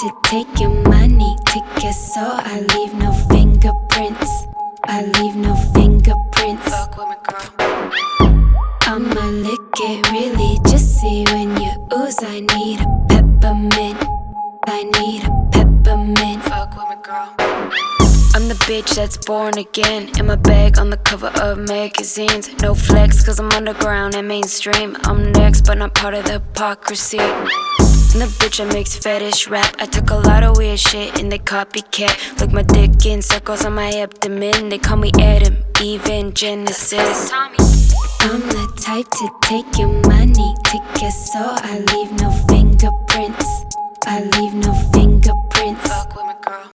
to take your money, take your soul. I leave no fingerprints. I leave no fingerprints. Fuck with me, girl. I'ma lick it really just see when you ooze. I need a peppermint. I need a peppermint. Fuck with me, girl. I'm the bitch that's born again. In my bag on the cover of magazines. No flex cause I'm underground and mainstream. I'm next but not part of the hypocrisy. I'm the bitch that makes fetish rap. I took a lot of weird shit and they copycat. Look my dick in circles on my abdomen. They call me Adam, Eve and Genesis. I'm the type to take your money, take your soul. I leave no fingerprints. I leave no fingerprints. Fuck with me, girl.